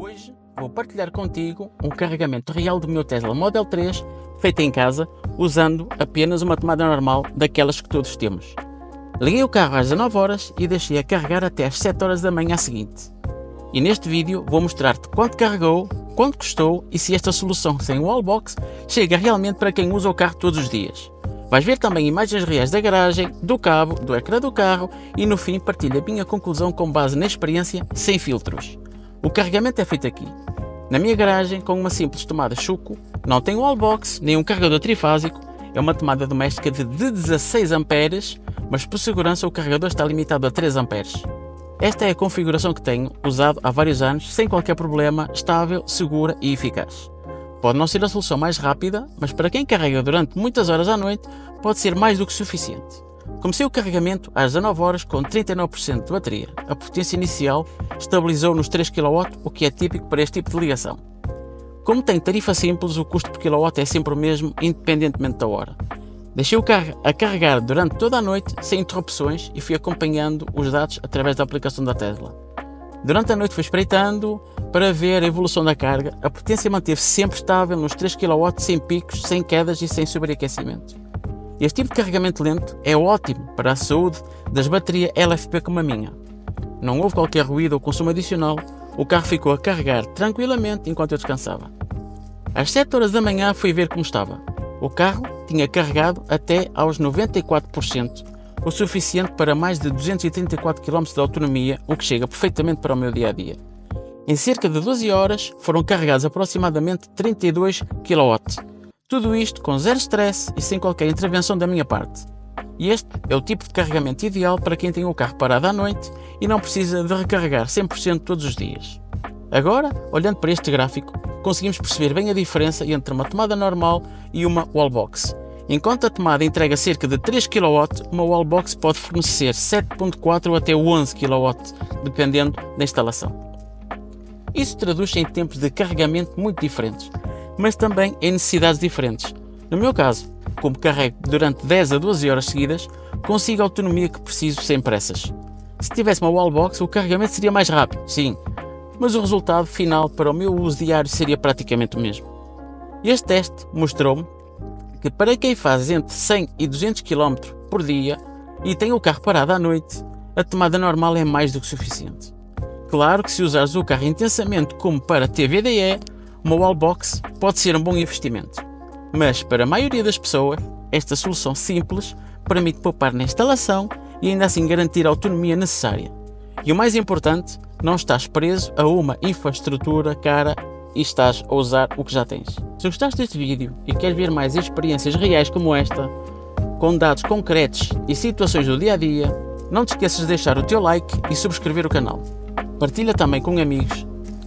Hoje vou partilhar contigo um carregamento real do meu Tesla Model 3 feito em casa usando apenas uma tomada normal daquelas que todos temos. Liguei o carro às 19 horas e deixei a carregar até às 7 horas da manhã seguinte. E neste vídeo vou mostrar-te quanto carregou, quanto custou e se esta solução sem wallbox chega realmente para quem usa o carro todos os dias. Vais ver também imagens reais da garagem, do cabo, do ecrã do carro e no fim partilho a minha conclusão com base na experiência sem filtros. O carregamento é feito aqui, na minha garagem, com uma simples tomada Chuco, não tem wallbox nem um carregador trifásico, é uma tomada doméstica de 16 amperes, mas por segurança o carregador está limitado a 3 amperes. Esta é a configuração que tenho usado há vários anos, sem qualquer problema, estável, segura e eficaz. Pode não ser a solução mais rápida, mas para quem carrega durante muitas horas à noite, pode ser mais do que suficiente. Comecei o carregamento às 19 horas com 39% de bateria. A potência inicial estabilizou nos 3 kW, o que é típico para este tipo de ligação. Como tem tarifa simples, o custo por kilowatt é sempre o mesmo, independentemente da hora. Deixei o carro a carregar durante toda a noite, sem interrupções, e fui acompanhando os dados através da aplicação da Tesla. Durante a noite fui espreitando para ver a evolução da carga. A potência manteve-se sempre estável nos 3 kW, sem picos, sem quedas e sem sobreaquecimento. Este tipo de carregamento lento é ótimo para a saúde das baterias LFP como a minha. Não houve qualquer ruído ou consumo adicional, o carro ficou a carregar tranquilamente enquanto eu descansava. Às 7 horas da manhã fui ver como estava. O carro tinha carregado até aos 94%, o suficiente para mais de 234 km de autonomia, o que chega perfeitamente para o meu dia a dia. Em cerca de 12 horas foram carregados aproximadamente 32 kW. Tudo isto com zero stress e sem qualquer intervenção da minha parte. E este é o tipo de carregamento ideal para quem tem o carro parado à noite e não precisa de recarregar 100% todos os dias. Agora, olhando para este gráfico, conseguimos perceber bem a diferença entre uma tomada normal e uma wallbox. Enquanto a tomada entrega cerca de 3 kW, uma wallbox pode fornecer 7.4 ou até 11 kW, dependendo da instalação. Isso traduz-se em tempos de carregamento muito diferentes, mas também em necessidades diferentes. No meu caso, como carrego durante 10 a 12 horas seguidas, consigo a autonomia que preciso sem pressas. Se tivesse uma wallbox, o carregamento seria mais rápido, sim, mas o resultado final para o meu uso diário seria praticamente o mesmo. Este teste mostrou-me que para quem faz entre 100 e 200 km por dia e tem o carro parado à noite, a tomada normal é mais do que suficiente. Claro que se usares o carro intensamente como para TVDE, uma wallbox pode ser um bom investimento. Mas para a maioria das pessoas, esta solução simples permite poupar na instalação e ainda assim garantir a autonomia necessária. E o mais importante, não estás preso a uma infraestrutura cara e estás a usar o que já tens. Se gostaste deste vídeo e queres ver mais experiências reais como esta, com dados concretos e situações do dia a dia, não te esqueças de deixar o teu like e subscrever o canal. Partilha também com amigos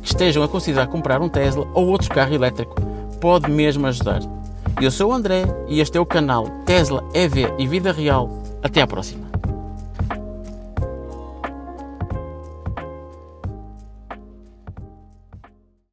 que estejam a considerar comprar um Tesla ou outro carro elétrico, pode mesmo ajudar. Eu sou o André e este é o canal Tesla EV e Vida Real. Até à próxima.